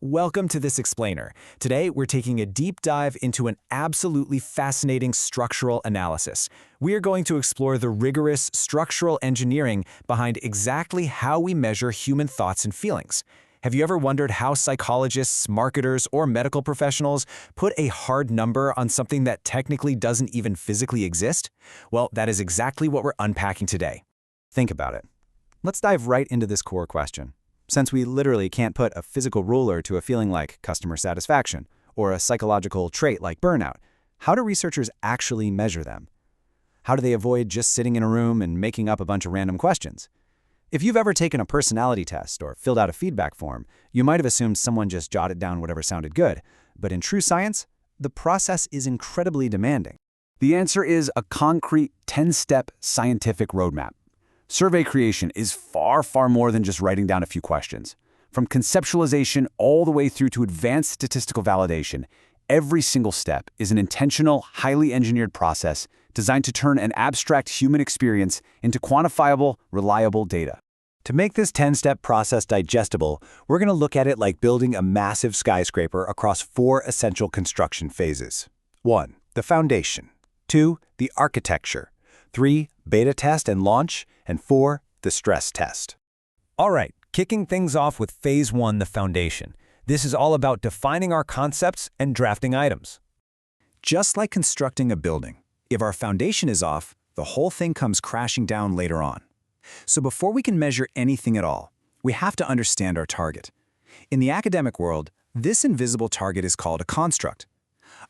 Welcome to this explainer. Today, we're taking a deep dive into an absolutely fascinating structural analysis. We are going to explore the rigorous structural engineering behind exactly how we measure human thoughts and feelings. Have you ever wondered how psychologists, marketers, or medical professionals put a hard number on something that technically doesn't even physically exist? Well, that is exactly what we're unpacking today. Think about it. Let's dive right into this core question. Since we literally can't put a physical ruler to a feeling like customer satisfaction or a psychological trait like burnout, how do researchers actually measure them? How do they avoid just sitting in a room and making up a bunch of random questions? If you've ever taken a personality test or filled out a feedback form, you might have assumed someone just jotted down whatever sounded good. But in true science, the process is incredibly demanding. The answer is a concrete 10-step scientific roadmap. Survey creation is far, far more than just writing down a few questions. From conceptualization all the way through to advanced statistical validation, every single step is an intentional, highly engineered process designed to turn an abstract human experience into quantifiable, reliable data. To make this 10-step process digestible, we're going to look at it like building a massive skyscraper across 4 essential construction phases. 1. The foundation. 2. The architecture. 3. Beta test and launch. And 4. The stress test. All right, kicking things off with Phase 1, the foundation. This is all about defining our concepts and drafting items. Just like constructing a building, if our foundation is off, the whole thing comes crashing down later on. So before we can measure anything at all, we have to understand our target. In the academic world, this invisible target is called a construct.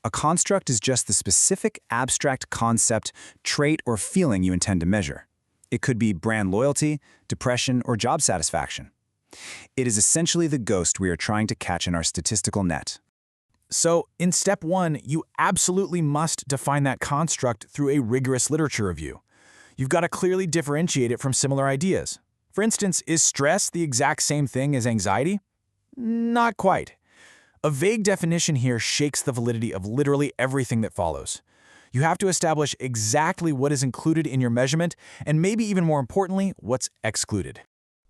A construct is just the specific abstract concept, trait, or feeling you intend to measure. It could be brand loyalty, depression, or job satisfaction. It is essentially the ghost we are trying to catch in our statistical net. So, in step 1, you absolutely must define that construct through a rigorous literature review. You've got to clearly differentiate it from similar ideas. For instance, is stress the exact same thing as anxiety? Not quite. A vague definition here shakes the validity of literally everything that follows. You have to establish exactly what is included in your measurement, and maybe even more importantly, what's excluded.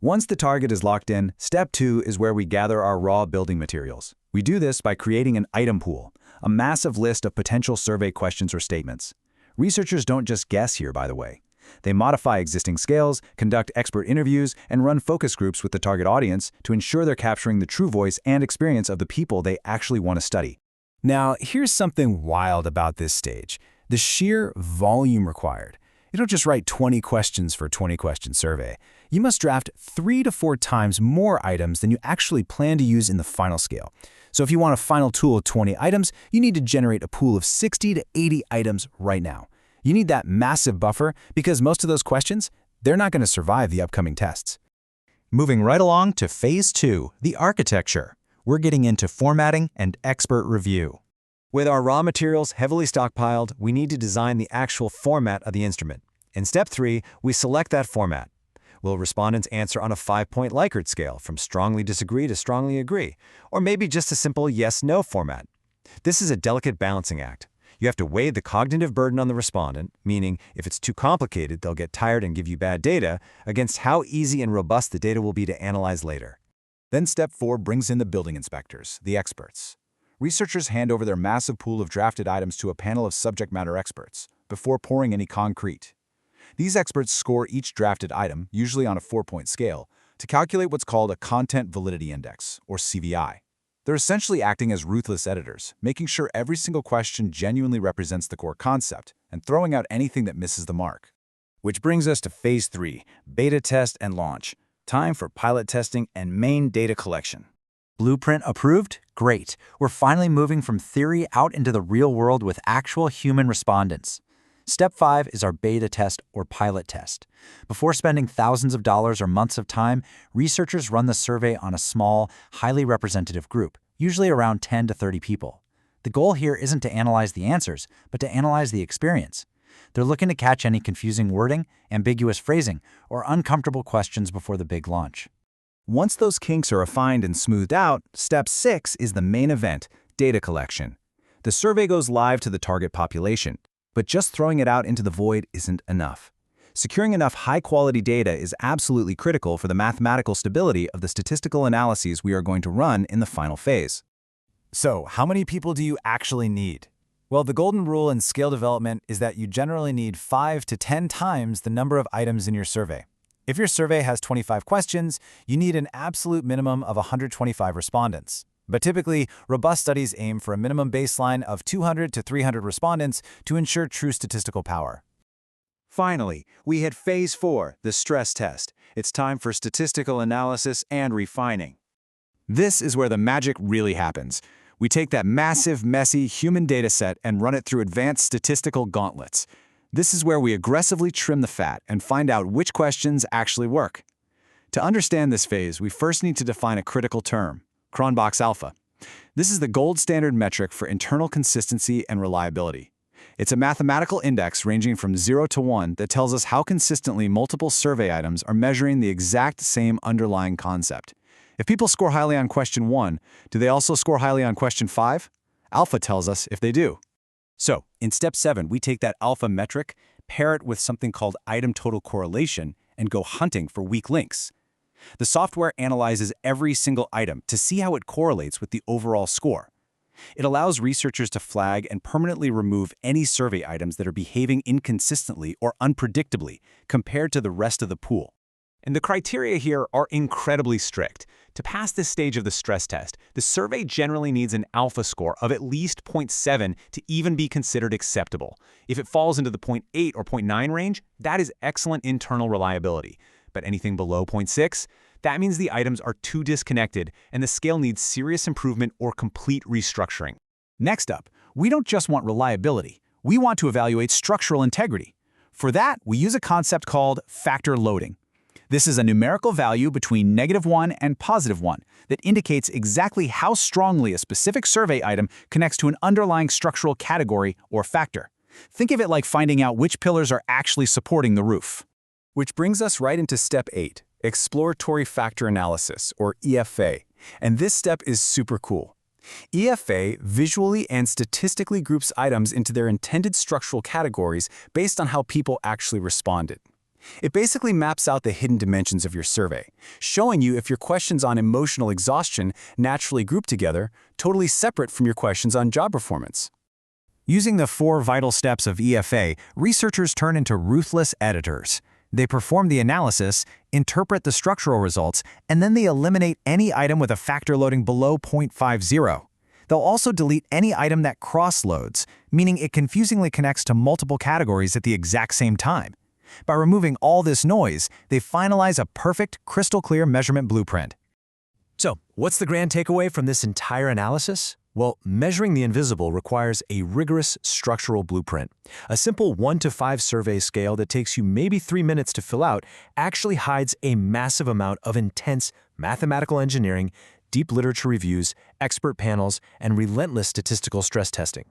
Once the target is locked in, step 2 is where we gather our raw building materials. We do this by creating an item pool, a massive list of potential survey questions or statements. Researchers don't just guess here, by the way. They modify existing scales, conduct expert interviews, and run focus groups with the target audience to ensure they're capturing the true voice and experience of the people they actually want to study. Now, here's something wild about this stage. The sheer volume required. You don't just write 20 questions for a 20-question survey. You must draft 3 to 4 times more items than you actually plan to use in the final scale. So if you want a final tool of 20 items, you need to generate a pool of 60 to 80 items right now. You need that massive buffer because most of those questions, they're not going to survive the upcoming tests. Moving right along to Phase 2, the architecture. We're getting into formatting and expert review. With our raw materials heavily stockpiled, we need to design the actual format of the instrument. In step 3, we select that format. Will respondents answer on a 5-point Likert scale from strongly disagree to strongly agree, or maybe just a simple yes-no format? This is a delicate balancing act. You have to weigh the cognitive burden on the respondent, meaning if it's too complicated, they'll get tired and give you bad data, against how easy and robust the data will be to analyze later. Then step 4 brings in the building inspectors, the experts. Researchers hand over their massive pool of drafted items to a panel of subject matter experts before pouring any concrete. These experts score each drafted item, usually on a 4-point scale, to calculate what's called a Content Validity Index, or CVI. They're essentially acting as ruthless editors, making sure every single question genuinely represents the core concept and throwing out anything that misses the mark. Which brings us to Phase 3, beta test and launch. Time for pilot testing and main data collection. Blueprint approved? Great. We're finally moving from theory out into the real world with actual human respondents. Step 5 is our beta test or pilot test. Before spending thousands of dollars or months of time, researchers run the survey on a small, highly representative group, usually around 10 to 30 people. The goal here isn't to analyze the answers, but to analyze the experience. They're looking to catch any confusing wording, ambiguous phrasing, or uncomfortable questions before the big launch. Once those kinks are refined and smoothed out, step 6 is the main event, data collection. The survey goes live to the target population, but just throwing it out into the void isn't enough. Securing enough high-quality data is absolutely critical for the mathematical stability of the statistical analyses we are going to run in the final phase. So, how many people do you actually need? Well, the golden rule in scale development is that you generally need 5 to 10 times the number of items in your survey. If your survey has 25 questions, you need an absolute minimum of 125 respondents. But typically, robust studies aim for a minimum baseline of 200 to 300 respondents to ensure true statistical power. Finally, we hit Phase 4, the stress test. It's time for statistical analysis and refining. This is where the magic really happens. We take that massive, messy human data set and run it through advanced statistical gauntlets. This is where we aggressively trim the fat and find out which questions actually work. To understand this phase, we first need to define a critical term, Cronbach's alpha. This is the gold standard metric for internal consistency and reliability. It's a mathematical index ranging from 0 to 1 that tells us how consistently multiple survey items are measuring the exact same underlying concept. If people score highly on question 1, do they also score highly on question 5? Alpha tells us if they do. So, in step 7, we take that alpha metric, pair it with something called item total correlation, and go hunting for weak links. The software analyzes every single item to see how it correlates with the overall score. It allows researchers to flag and permanently remove any survey items that are behaving inconsistently or unpredictably compared to the rest of the pool. And the criteria here are incredibly strict. To pass this stage of the stress test, the survey generally needs an alpha score of at least 0.7 to even be considered acceptable. If it falls into the 0.8 or 0.9 range, that is excellent internal reliability. But anything below 0.6, that means the items are too disconnected and the scale needs serious improvement or complete restructuring. Next up, we don't just want reliability. We want to evaluate structural integrity. For that, we use a concept called factor loading. This is a numerical value between -1 and +1 that indicates exactly how strongly a specific survey item connects to an underlying structural category or factor. Think of it like finding out which pillars are actually supporting the roof. Which brings us right into step 8, exploratory factor analysis, or EFA. And this step is super cool. EFA visually and statistically groups items into their intended structural categories based on how people actually responded. It basically maps out the hidden dimensions of your survey, showing you if your questions on emotional exhaustion naturally group together, totally separate from your questions on job performance. Using the 4 vital steps of EFA, researchers turn into ruthless editors. They perform the analysis, interpret the structural results, and then they eliminate any item with a factor loading below 0.50. They'll also delete any item that cross-loads, meaning it confusingly connects to multiple categories at the exact same time. By removing all this noise, they finalize a perfect, crystal-clear measurement blueprint. So, what's the grand takeaway from this entire analysis? Well, measuring the invisible requires a rigorous structural blueprint. A simple 1 to 5 survey scale that takes you maybe 3 minutes to fill out actually hides a massive amount of intense mathematical engineering, deep literature reviews, expert panels, and relentless statistical stress testing.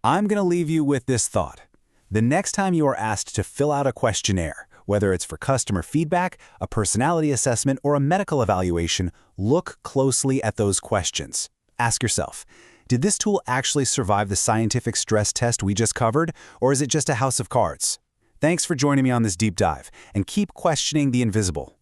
I'm going to leave you with this thought. The next time you are asked to fill out a questionnaire, whether it's for customer feedback, a personality assessment, or a medical evaluation, look closely at those questions. Ask yourself, did this tool actually survive the scientific stress test we just covered, or is it just a house of cards? Thanks for joining me on this deep dive, and keep questioning the invisible.